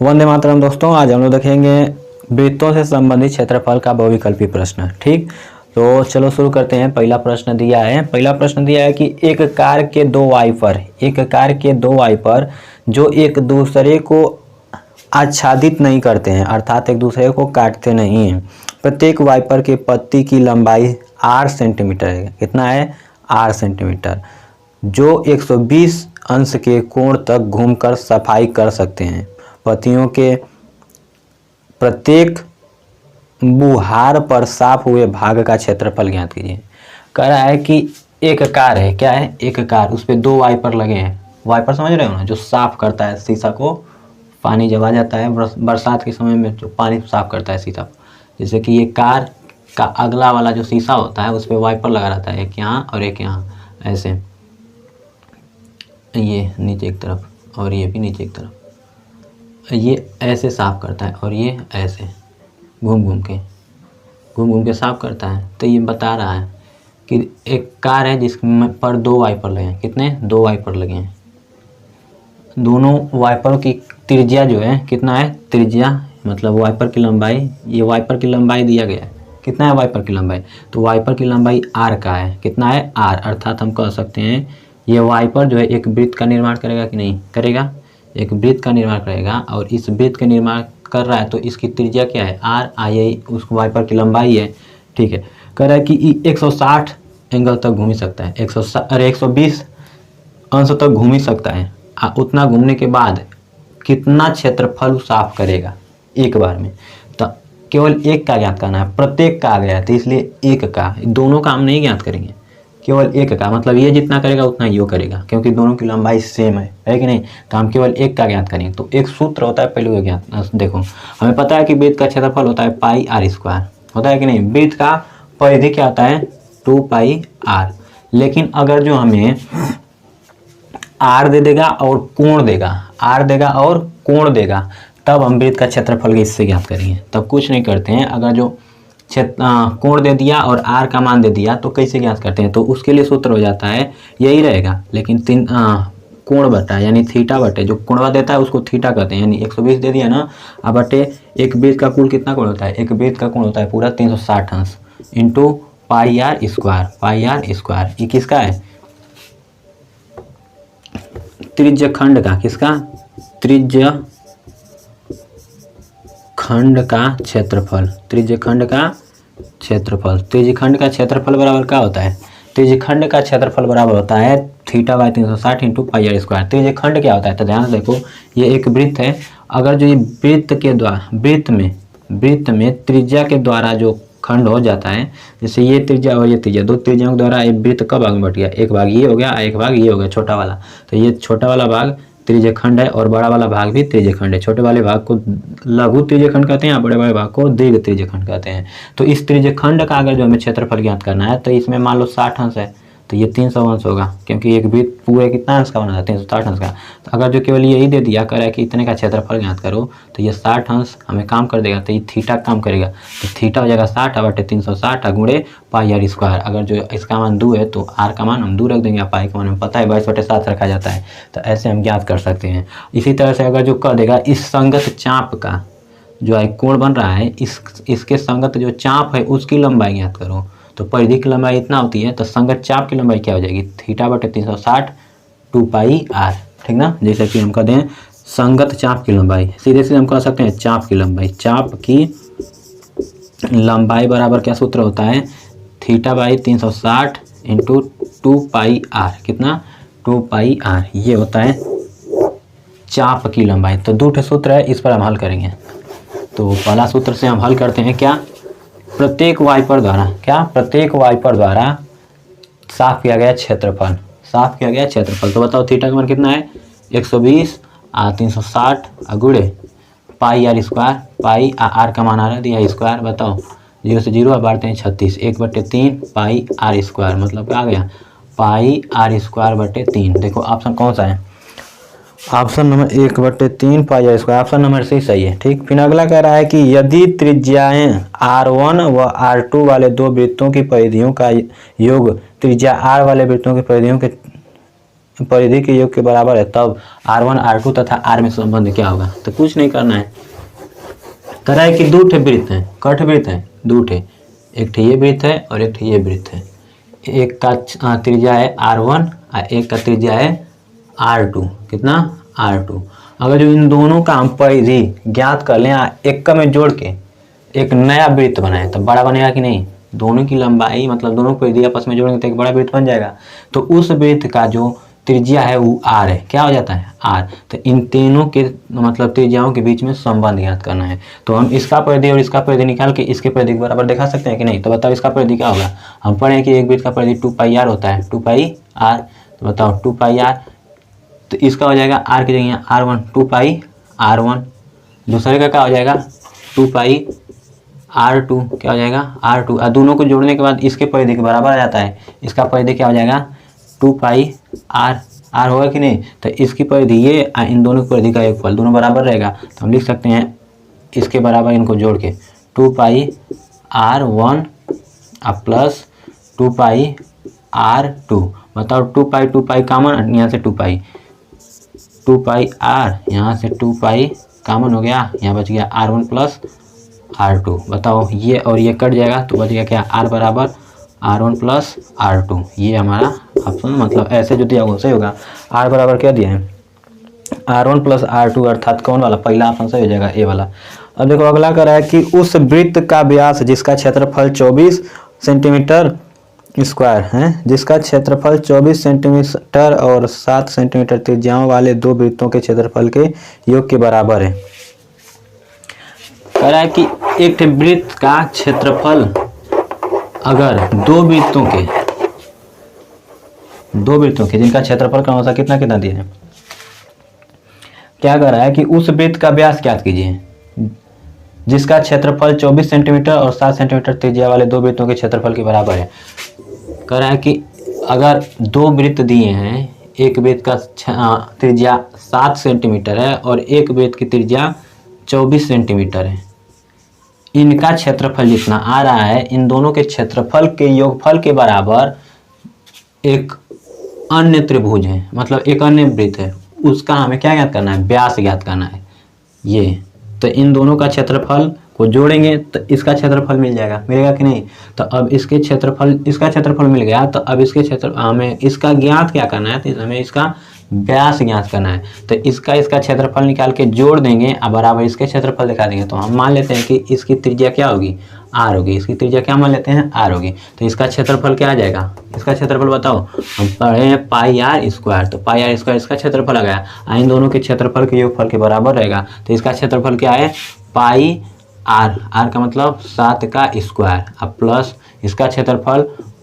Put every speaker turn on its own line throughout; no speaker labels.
वंदे मातरम दोस्तों, आज हम लोग देखेंगे वृत्तों से संबंधित क्षेत्रफल का बहुविकल्पी प्रश्न। ठीक, तो चलो शुरू करते हैं। पहला प्रश्न दिया है कि एक कार के दो वाइपर जो एक दूसरे को आच्छादित नहीं करते हैं, अर्थात एक दूसरे को काटते नहीं हैं। प्रत्येक वाइपर के पत्ती की लंबाई 8 सेंटीमीटर है। कितना है? 8 सेंटीमीटर, जो 120 अंश के कोण तक घूमकर सफाई कर सकते हैं। पत्तियों के प्रत्येक बुहार पर साफ हुए भाग का क्षेत्रफल ज्ञात कीजिए। कह रहा है कि एक कार है, क्या है? एक कार, उस पर दो वाइपर लगे हैं। वाइपर समझ रहे हो ना, जो साफ करता है शीशा को, पानी जब आ जाता है बरसात के समय में जो पानी साफ करता है शीशा को। जैसे कि ये कार का अगला वाला जो शीशा होता है उस पर वाइपर लगा रहता है, एक यहाँ और एक यहाँ, ऐसे, ये नीचे एक तरफ और ये भी नीचे एक तरफ। ये ऐसे साफ करता है और ये ऐसे घूम घूम के साफ करता है। तो ये बता रहा है कि एक कार है जिसमें पर दो वाइपर लगे हैं। कितने? दो वाइपर लगे हैं। दोनों वाइपरों की त्रिज्या जो है, कितना है? त्रिज्या मतलब वाइपर की लंबाई, ये वाइपर की लंबाई दिया गया है। कितना है वाइपर की लंबाई? तो वाइपर की लंबाई आर का है। कितना है? आर, अर्थात हम कह सकते हैं ये वाइपर जो है एक वृत्त का निर्माण करेगा कि नहीं करेगा? एक वृत्त का निर्माण करेगा, और इस वृत्त का निर्माण कर रहा है तो इसकी त्रिज्या क्या है? आर। आई उस वाइपर की लंबाई है। ठीक है, कह रहा है कि 160 एंगल तक घूम ही सकता है, 120 अंश तक घूम ही सकता है। उतना घूमने के बाद कितना क्षेत्रफल साफ करेगा एक बार में? तो केवल एक का ज्ञात करना है, प्रत्येक का आ गया तो इसलिए एक का, दोनों का हम नहीं ज्ञात करेंगे, केवल एक का। मतलब ये जितना करेगा उतना यो करेगा, क्योंकि दोनों की लंबाई सेम है कि नहीं? तो हम केवल एक का ज्ञात करेंगे। तो एक सूत्र होता है, पहले वो ज्ञात देखो। हमें पता है कि वृत्त का क्षेत्रफल होता है पाई आर स्क्वायर, होता है कि नहीं? वृत्त का परिधि क्या होता है? 2 पाई आर। लेकिन अगर जो हमें आर दे देगा और कोण देगा, आर देगा और कोण देगा, तब हम वृत्त का क्षेत्रफल इससे ज्ञात करेंगे। तब कुछ नहीं करते हैं, अगर जो कोण दे दिया और आर का मान दे दिया तो कैसे ज्ञात करते हैं? तो उसके लिए सूत्र हो जाता है, यही रहेगा, लेकिन कोण बटा यानी थीटा बटे, जो कोणवा देता है उसको थीटा कहते हैं। यानी 120 दे दिया ना, अब बटे एक वृत्त का कुल कितना कोण होता है? एक वृत्त का कोण होता है पूरा 360 अंश इंटू पाई आर स्क्वायर। ये किसका है? त्रिज्य खंड का। किसका? त्रिज्य खंड का क्षेत्रफल। त्रिज्य खंड का क्षेत्रफल बराबर क्या होता है? त्रिज्य खंड का क्षेत्रफल बराबर होता है theta by 360 into pi are square. त्रिज्य खंड क्या होता है? तो ध्यान से देखो, ये एक वृत्त है। अगर जो ये वृत्त में त्रिज्या के द्वारा जो खंड हो जाता है, जैसे ये त्रिज्या और ये त्रिज्या, दो त्रिज्याओं के द्वारा ये वृत्त का भाग में बट गया, एक भाग ये हो गया, एक भाग ये हो गया, छोटा वाला। तो ये छोटा वाला भाग त्रिज्य खंड है और बड़ा वाला भाग भी त्रिज्य खंड है। छोटे वाले भाग को लघु त्रिज्य खंड कहते हैं, बड़े वाले भाग को दीर्घ त्रिज्य खंड कहते हैं। तो इस त्रिज्य खंड का अगर जो हमें क्षेत्रफल ज्ञात करना है, तो इसमें मान लो 60 अंश है, तो ये 300 अंश होगा, क्योंकि एक वृत्त पूरे कितना अंश का बना था? 360 अंश का। तो अगर जो केवल यही दे दिया कर है कि इतने का क्षेत्रफल ज्ञात करो, तो ये 60 अंश हमें काम कर देगा, तो ये थीटा काम करेगा। तो थीटा हो जाएगा 60 बटे 360 गुणे पाई आर स्क्वायर। अगर जो इसका मान 2 है तो आर का मान हम 2 रख देंगे, पाई का मान हमें पता है 22/7 रखा जाता है। तो ऐसे हम ज्ञात कर सकते हैं। इसी तरह से अगर जो कह देगा इस संगत चाप का जो है कोण बन रहा है, इसके संगत जो चाप है उसकी लंबाई ज्ञात करो, तो परिधि की लंबाई इतना होती है, तो संगत चाप की लंबाई क्या हो जाएगी? थीटा बटे 360 2 पाई आर। ठीक ना? जैसे कि हम कह दें संगत चाप की लंबाई, सीधे सीधे हम कह सकते हैं चाप की लंबाई। चाप की लंबाई बराबर क्या सूत्र होता है? Theta by 360 into 2 pi r. कितना? 2 पाई आर। ये होता है चाप की लंबाई। तो 2 सूत्र है, इस पर हम हल करेंगे। तो पहला सूत्र से हम हल करते हैं क्या? प्रत्येक वाइपर द्वारा साफ किया गया क्षेत्रफल। तो बताओ थीटा का मान कितना है? 120 360 गुणे पाई आर स्क्वायर। पाई आर का मान आ रहा है दिया स्क्वायर। बताओ 0 से 0 बांटते हैं 36, 1/3 पाई आर स्क्वायर, मतलब क्या आ गया? पाई आर स्क्वायर बटे 3। देखो ऑप्शन कौन सा है? Option number 1/3 pi are square, option number C सही है। ठीक, फिर अगला कह रहा है कि यदि त्रिज्याएं R1 व R2 वाले दो वृत्तों की परिधियों का योग त्रिज्या R वाले वृत्तों की परिधियों के परिधि के योग के बराबर है तब R1 R2 तथा R में संबंध क्या होगा। तो कुछ नहीं करना है, कह रहा है कि दो ठे वृत्त हैं, कठ वृत्त हैं दो ठे, एक ठे ये वृत्त है और एक ठे ये वृत्त है। एक का त्रिज्या है R1 और एक का त्रिज्या है R2। कितना R2। अगर जो इन दोनों का हम परिधि ज्ञात कर लें, एक का में जोड़ के एक नया वृत्त बनाए तो बड़ा बनेगा कि नहीं। दोनों की लंबाई मतलब दोनों परिधि आपस में जोड़ेंगे तो एक बड़ा वृत्त बन जाएगा। तो उस वृत्त का जो त्रिज्या है वो R है। क्या हो जाता है R। तो इन तीनों के मतलब त्रिज्याओं के बीच में संबंध ज्ञात करना है। तो हम इसका परिधि और इसका परिधि निकाल के इसके परिधि के बराबर दिखा सकते हैं कि नहीं। तो बताओ इसका परिधि क्या होगा। हम पढ़े कि एक वृत्त का परिधि 2πr होता है, 2πr। तो बताओ 2πr, तो इसका हो जाएगा R की जगह R1, 2πr1। दूसरे का क्या हो जाएगा 2πr2। क्या हो जाएगा R2। और दोनों को जोड़ने के बाद इसके परिधि के बराबर आ जाता है। इसका परिधि क्या हो जाएगा 2πr होगा कि नहीं। तो इसकी परिधि ये इन दोनों की परिधि का योगफल दोनों बराबर रहेगा। तो हम लिख सकते हैं इसके बराबर इनको जोड़ के 2πr1 प्लस 2πr2। बताओ 2π कॉमन, यहाँ से 2πr, यहाँ से 2π कॉमन हो गया, यहाँ बच गया R1 प्लस R2। बताओ ये और ये कट जाएगा तो बच गया क्या R बराबर R1 प्लस R2। ये हमारा ऑप्शन मतलब ऐसे जो दिया हुआ सही होगा। R बराबर क्या दिया है R1 प्लस R2 अर्थात कौन वाला, पहला ऑप्शन सही हो जाएगा ए वाला। अब देखो अगला कर रहा है कि उस वृत्त का व्यास जिसका क्षेत्रफल 24 सेंटीमीटर स्क्वायर है, जिसका क्षेत्रफल 24 सेंटीमीटर और 7 सेंटीमीटर त्रिज्याओं वाले दो वृत्तों के क्षेत्रफल के योग के बराबर है। कह रहा है कि एक वृत्त का क्षेत्रफल अगर दो वृत्तों के जिनका क्षेत्रफल का अनुसार कितना कितना दिया है, क्या कर रहा है कि उस वृत्त का व्यास ज्ञात कीजिए जिसका क्षेत्रफल 24 सेंटीमीटर और 7 सेंटीमीटर त्रिज्या वाले दो वृत्तों के क्षेत्रफल के बराबर है। कह रहा है कि अगर दो वृत्त दिए हैं, एक वृत्त का त्रिज्या 7 सेंटीमीटर है और एक वृत्त की त्रिज्या 24 सेंटीमीटर है, इनका क्षेत्रफल जितना आ रहा है इन दोनों के क्षेत्रफल के योगफल के बराबर एक अन्य त्रिभुज है, मतलब एक अन्य वृत्त है, उसका हमें क्या ज्ञात करना है, व्यास ज्ञात करना है। ये तो इन दोनों का क्षेत्रफल को जोड़ेंगे तो इसका क्षेत्रफल मिल जाएगा, मिलेगा कि नहीं। तो अब इसका क्षेत्रफल मिल गया, तो अब इसके हमें इसका ज्ञात क्या करना है, तो हमें इसका व्यास ज्ञात करना है। तो इसका क्षेत्रफल निकाल के जोड़ देंगे और बराबर इसके क्षेत्रफल दिखा देंगे। तो हम मान लेते हैं कि इसकी त्रिज्या क्या होगी R होगी, इसकी त्रिज्या क्या मान लेते हैं R होगी। तो इसका क्षेत्रफल क्या आ जाएगा, इसका क्षेत्रफल बताओ, हम पढ़े हैं πr², तो πr² इसका क्षेत्रफल आ गया, इन दोनों के क्षेत्रफल के योगफल के बराबर रहेगा। तो इसका क्षेत्रफल क्या है πr, r का मतलब 7 का स्क्वायर अब प्लस इसका क्षेत्रफल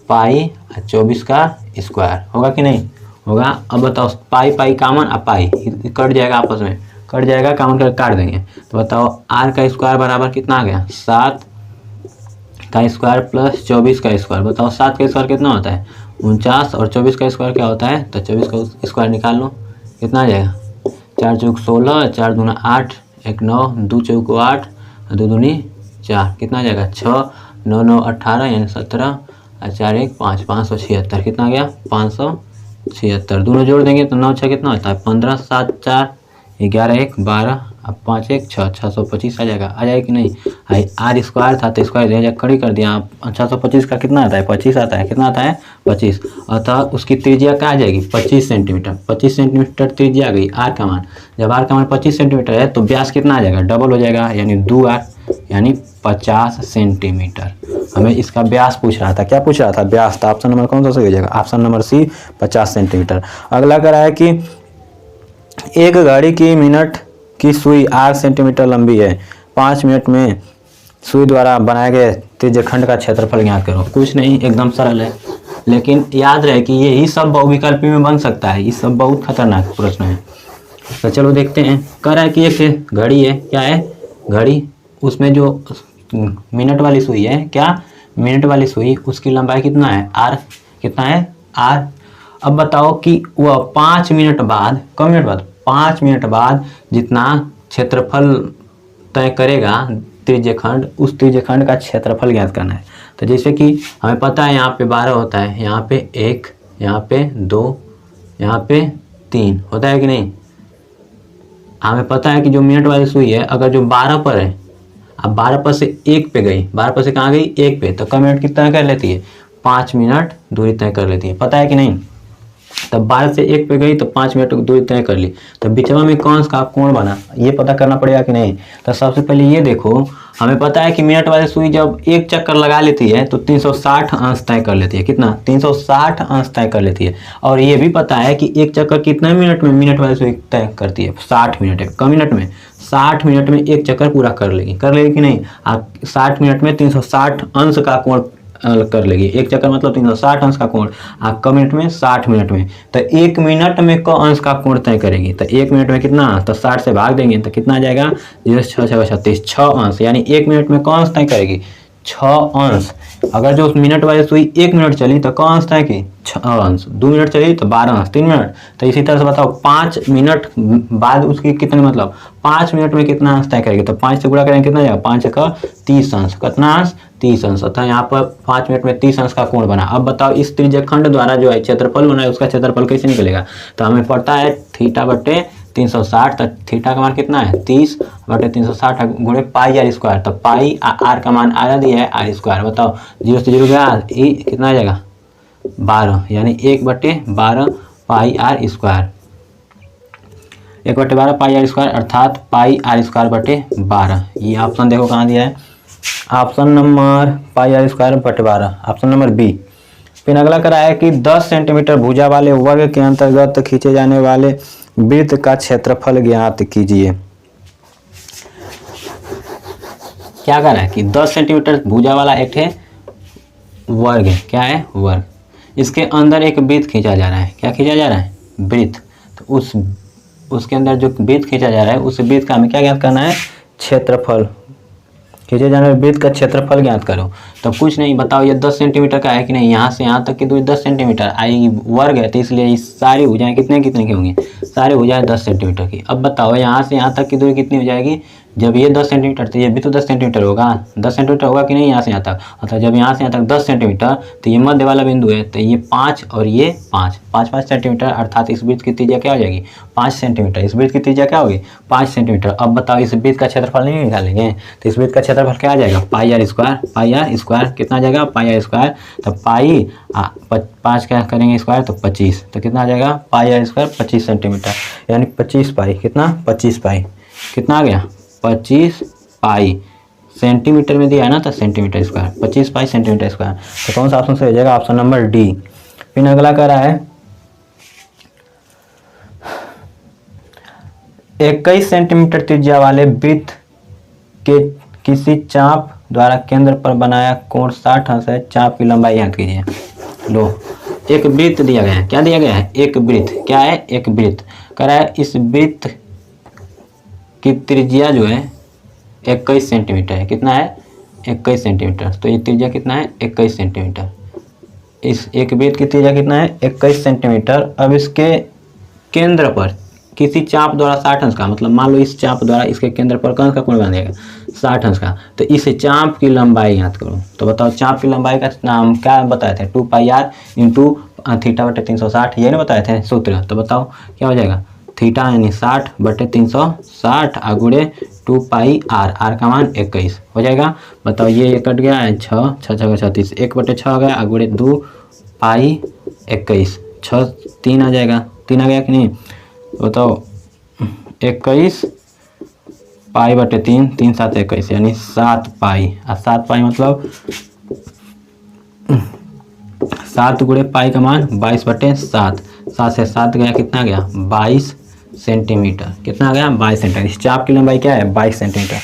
पाई 24 का स्क्वायर होगा कि नहीं होगा। अब बताओ पाई कॉमन और पाई कट जाएगा, आपस में कट जाएगा, कॉमन कर काट देंगे। तो बताओ r का स्क्वायर बराबर कितना आ गया 7 का स्क्वायर प्लस 24 का स्क्वायर। बताओ 7 का स्क्वायर कितना होता है 49 और 24 का स्क्वायर क्या होता है, तो 24 का स्क्वायर निकाल लो कितना आ जाएगा 4 चौक 16, 4 दूना 8, 1 9, 2 चौक 8, 2 दूनी 4 कितना आ जाएगा 6, 9 9 18 यानी 17 और 4 1 5, 576 कितना आ गया 576। दोनों जोड़ देंगे तो 9 6 कितना होता है 15, 7 4 11 1 12 अब 5 1 6, 625 आ जाएगा कि नहीं। आर स्क्वायर था तो स्क्वायर दे खड़ी कर दिया, 625 का कितना आता है 25 आता है, कितना आता है 25। अतः उसकी त्रिज्या क्या आ जाएगी 25 सेंटीमीटर, 25 सेंटीमीटर त्रिज्या आ गई आर का मान। जब आर का मान 25 सेंटीमीटर है तो व्यास कितना आ जाएगा डबल हो जाएगा, यानी 2r यानी 50 सेंटीमीटर। हमें इसका व्यास पूछ रहा था, क्या पूछ रहा था व्यास, तो ऑप्शन नंबर कौन सा सही हो जाएगा, ऑप्शन नंबर सी 50 सेंटीमीटर। अगला कह रहा है कि एक घड़ी की मिनट की सुई 8 सेंटीमीटर लंबी है, 5 मिनट में सुई द्वारा बनाए गए त्रिज्यखंड का क्षेत्रफल ज्ञात करो। कुछ नहीं, एकदम सरल है, लेकिन याद रहे कि यही सब बहुविकल्पी में बन सकता है, ये सब बहुत खतरनाक प्रश्न है। तो चलो देखते हैं। कह रहा है कि एक घड़ी है, क्या है घड़ी, उसमें जो मिनट वाली सुई है, क्या मिनट वाली सुई, उसकी लंबाई कितना है r, कितना है r। अब बताओ कि वह 5 मिनट बाद, कम मिनट बाद 5 मिनट बाद जितना क्षेत्रफल तय करेगा त्रिज्यखंड, उस त्रिज्यखंड का क्षेत्रफल ज्ञात करना है। तो जैसे कि हमें पता है यहाँ पे 12 होता है, यहाँ पे 1, यहाँ पे 2, यहाँ पे 3 होता है कि नहीं। हमें पता है कि जो मिनट वाली सुई है अगर जो 12 पर है, अब 12 पर से 1 पे गई, 12 पर से कहाँ गई 1 पे, तो कम मिनट कितना कर लेती है 5 मिनट दूरी तय कर लेती है, पता है कि नहीं। तब 12 से 1 पे गई तो 5 मिनट दूरी तय कर ली, तो बिचवा में कौन सा कोण बना ये पता करना पड़ेगा कि नहीं। तो सबसे पहले ये देखो, हमें पता है कि मिनट वाली सुई जब एक चक्कर लगा लेती है तो 360 अंश तय कर लेती है, कितना 360 अंश तय कर लेती है। और ये भी पता है कि एक चक्कर कितने मिनट में मिनट वाली सुई तय करती है 60 मिनट है, कम मिनट में 60 मिनट में एक चक्कर पूरा कर लेगी कि नहीं। आप 60 मिनट में 360 अंश का कोण कर लेगी, एक चक्कर मतलब 360 अंश का कोण, आप कम मिनट में 60 मिनट में, तो 1 मिनट में क अंश का कोण तय करेगी। तो 1 मिनट में कितना, तो 60 से भाग देंगे तो कितना आ जाएगा 0 6 36 6 अंश, यानी 1 मिनट में कौन अंश तय करेगी 6 अंश। अगर जो मिनट वाली सुई 1 मिनट चली तो कौन अंश तय की 6 अंश, 2 मिनट चली तो 12 अंश, 3 मिनट। तो इसी तरह से बताओ 5 मिनट बाद उसकी कितने मतलब 5 मिनट में कितना अंश तय करेगी, तो 5 से गुणा करेंगे कितना जाएगा 5 का 30 अंश, कितना अंश 30 अंश। अतः यहाँ पर 5 मिनट में 30 अंश का कोण बना। अब बताओ इस त्रिज्यखंड द्वारा जो है क्षेत्रफल बना है उसका क्षेत्रफल कैसे निकलेगा, तो हमें पता है थीटा बटे 360, तो थीटा का मान कितना है 30 बटे 360 गुणे पाई आर स्क्वायर, तो पाई आर का मान आया दिया है आर स्क्वायर। बताओ 0 से 0 गया कितना आ जाएगा 12, यानी 1/12 pi are square, 1/12 pi are square अर्थात पाई आर स्क्वायर बटे 12। ये ऑप्शन देखो कहाँ दिया है, option number pi are square बटे 12, ऑप्शन नंबर बी। फिर अगला करा है कि 10 सेंटीमीटर भुजा वाले वर्ग के अंतर्गत खींचे जाने वाले वृत्त का क्षेत्रफल ज्ञात कीजिए। क्या कर रहा है कि 10 सेंटीमीटर भुजा वाला एक है वर्ग है, क्या है वर्ग, इसके अंदर एक वृत्त खींचा जा रहा है, क्या खींचा जा रहा है वृत्त। तो उसके अंदर जो वृत्त खींचा जा रहा है उस वृत्त का हमें क्या ज्ञात करना है क्षेत्रफल, खींचे जाने वाले वृत्त का क्षेत्रफल ज्ञात करो। तो कुछ नहीं, बताओ ये 10 सेंटीमीटर का है कि नहीं, यहाँ से यहाँ तक की दूरी 10 सेंटीमीटर आएगी, वर्ग है तो इसलिए इस सारी भुजाएं कितने कितने की होंगी, सारी भुजाएं 10 सेंटीमीटर की। अब बताओ यहाँ से यहाँ तक की दूरी कितनी हो जाएगी, जब ये 10 सेंटीमीटर तो ये भी तो 10 सेंटीमीटर होगा, 10 सेंटीमीटर होगा कि नहीं यहाँ से यहाँ तक। अर्थात जब यहाँ से यहाँ तक 10 सेंटीमीटर तो ये मध्य वाला बिंदु है, तो ये 5 और ये 5 सेंटीमीटर, अर्थात इस वृत्त की त्रिज्या क्या हो जाएगी 5 सेंटीमीटर, इस वृत्त की त्रिज्या क्या होगी 5 सेंटीमीटर। अब बताओ इस वृत्त का क्षेत्रफल नहीं निकालेंगे, तो इस वृत्त का क्षेत्रफल क्या आ जाएगा पाई आर स्क्वायर, कितना आ जाएगा पाई आर स्क्वायर, तो पाई 5 क्या करेंगे स्क्वायर तो 25, तो कितना आ जाएगा पाई आर स्क्वायर 25 सेंटीमीटर, यानी 25 पाई, कितना 25 पाई, कितना आ गया 25 पाई, सेंटीमीटर में दिया है ना तो सेंटीमीटर स्क्वायर, 25 पाई सेंटीमीटर स्क्वायर। तो कौन सा ऑप्शन सही हो जाएगा, ऑप्शन नंबर डी। फिर अगला कर रहा है 21 सेंटीमीटर त्रिज्या वाले वृत्त के किसी चाप द्वारा केंद्र पर बनाया कोण 60 अंश है, चाप की लंबाई ज्ञात कीजिए। लो एक वृत्त दिया गया है, क्या दिया गया है एक वृत्त, क्या है एक वृत्त, कह रहा है इस वृत्त की त्रिज्या जो है 21 सेंटीमीटर है, कितना है 21 सेंटीमीटर, तो ये त्रिज्या कितना है 21 सेंटीमीटर, इस एक वृत्त की त्रिज्या कितना है 21 सेंटीमीटर। अब इसके केंद्र पर किसी चाप द्वारा 60 अंश का, मतलब मान लो इस चाप द्वारा इसके केंद्र पर कौन सा कोण बन जाएगा 60 अंश का, तो इस चाप की लंबाई याद करो। तो बताओ चाप की लंबाई का नाम क्या बताए थे 2 पाई आर इंटू थीटा बटे 360, ये नहीं बताए थे सूत्र। तो बताओ क्या हो जाएगा थीटा यानी 60 बटे 360 गुणे 2 पाई आर का मान 21 हो जाएगा। बताओ ये कट गया है 6 6 36, 1 बटे 6 आ गया गुणे 2 पाई 21, 6 3 आ जाएगा, 3 आ गया कि नहीं। बताओ 21 पाई बटे 3, 3 7 21 यानी 7 पाई, और 7 पाई मतलब 7 गुणे पाई का मान 22 बटे 7, 7 से 7 गया कितना गया 22 सेंटीमीटर, कितना आ गया 22 सेंटीमीटर। इस चाप की लंबाई क्या है 22 सेंटीमीटर,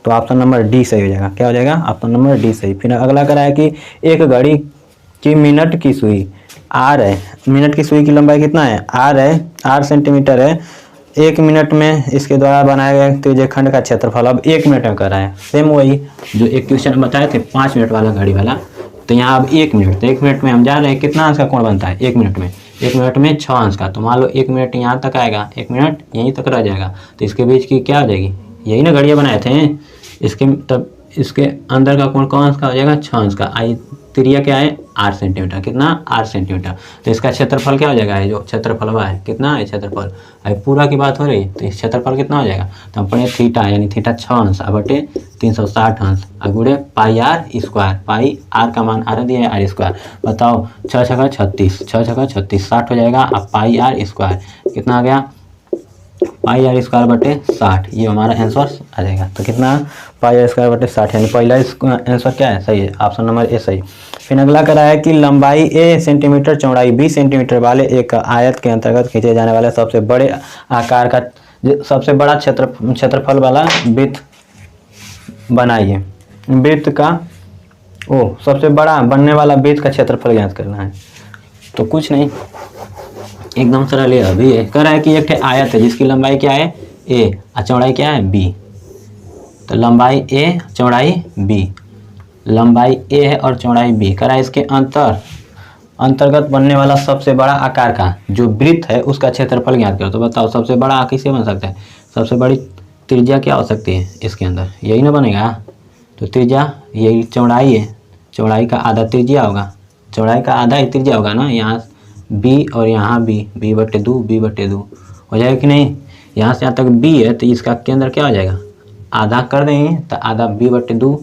तो ऑप्शन नंबर डी सही हो जाएगा, क्या हो जाएगा ऑप्शन नंबर डी सही। फिर अगला करा है कि एक घड़ी की मिनट की सुई आर है, मिनट की सुई की लंबाई कितना है आर है, आर सेंटीमीटर है, 1 मिनट में इसके द्वारा बनाए गए त्रिज्यखंड का क्षेत्रफल अब 1 मिनट में कर रहा है। सेम वही जो एक क्वेश्चन बताए थे 5 मिनट वाला घड़ी वाला, तो यहाँ अब 1 मिनट, तो 1 मिनट में हम जा रहे हैं कितना अंश का कोण बनता है 1 मिनट में, 1 मिनट में 6 अंश का। तो मान लो 1 मिनट यहाँ तक आएगा, 1 मिनट यहीं तक रह जाएगा, तो इसके बीच की क्या हो जाएगी, यही ना घड़ियाँ बनाए थे इसके, तब इसके अंदर का कोण कौन अंश का हो जाएगा 6 अंश का। आई त्रिज्या क्या है 8 सेंटीमीटर। कितना? 8 सेंटीमीटर। तो इसका क्षेत्रफल क्या हो जाएगा? ये जो क्षेत्रफल हुआ है कितना है क्षेत्रफल, अभी पूरा की बात हो रही है तो इस क्षेत्रफल कितना हो जाएगा? तो हम पढ़े थीटा यानी थीटा 6 अंश बटे 360 अंश गुणे पाई आर स्क्वायर। पाई आर का मान आर दिया है आर स्क्वायर। बताओ 6 छक्का 36, 6 छक्का 36 60 हो जाएगा। अब पाई आर स्क्वायर कितना आ गया? पाई आर स्क्वायर बटे 60। ये हमारा आंसर आ जाएगा। तो कितना? पाई आर स्क्वायर बटे 60 यानी पहला आंसर क्या है? सही है, ऑप्शन नंबर ए सही। फिर अगला करा है कि लंबाई ए सेंटीमीटर चौड़ाई 20 सेंटीमीटर वाले एक आयत के अंतर्गत खींचे जाने वाले सबसे बड़े आकार का सबसे बड़ा क्षेत्रफल वाला वृत्त बनाइए। वृत्त का सबसे बड़ा बनने वाला वृत्त का क्षेत्रफल ज्ञात करना है। तो कुछ नहीं, एकदम सरल है। अभी कह रहा है कि एक आयत है जिसकी लंबाई क्या है? ए और चौड़ाई क्या है? बी। तो लंबाई ए चौड़ाई बी, लंबाई ए है और चौड़ाई बी। कह रहा है इसके अंतर्गत बनने वाला सबसे बड़ा आकार का जो वृत्त है उसका क्षेत्रफल ज्ञात करो। तो बताओ सबसे बड़ा किससे बन सकता है? सबसे बड़ी त्रिज्या क्या हो सकती है इसके अंदर? यही ना बनेगा। तो त्रिज्या यही चौड़ाई है, चौड़ाई का आधा त्रिज्या होगा, चौड़ाई का आधा ही त्रिज्या होगा ना। यहाँ बी और यहाँ बी बटे 2 बी बटे 2 हो जाएगा कि नहीं? यहाँ से यहाँ तक बी है तो इसका केंद्र क्या हो जाएगा? आधा कर देंगे तो आधा बी बटे 2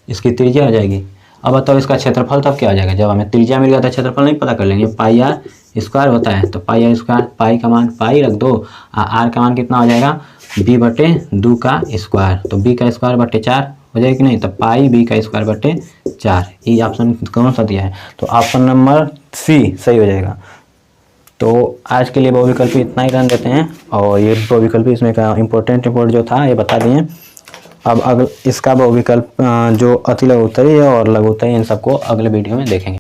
इसकी त्रिज्या हो जाएगी। अब बताओ इसका क्षेत्रफल तब क्या हो जाएगा? जब हमें त्रिज्या मिल गया तो क्षेत्रफल नहीं पता कर लेंगे। पाई आर स्क्वायर होता है तो पाई आर स्क्वायर, पाई का मान पाई रख दो और आर का मान कितना हो जाएगा? बी बटे 2 का स्क्वायर। तो बी का स्क्वायर बटे 4 हो जाएगा कि नहीं? तो पाई बी का स्क्वायर बटे 4। ये ऑप्शन कौन सा दिया है? तो ऑप्शन नंबर सी सही हो जाएगा। तो आज के लिए बहुविकल्पी इतना ही रहने देते हैं। और ये बहुविकल्पी इसमें का इम्पोर्टेंट जो था ये बता दिए। अब इसका बहुविकल्प जो अति लघु उत्तरी और लघु उत्तरी इन सबको अगले वीडियो में देखेंगे।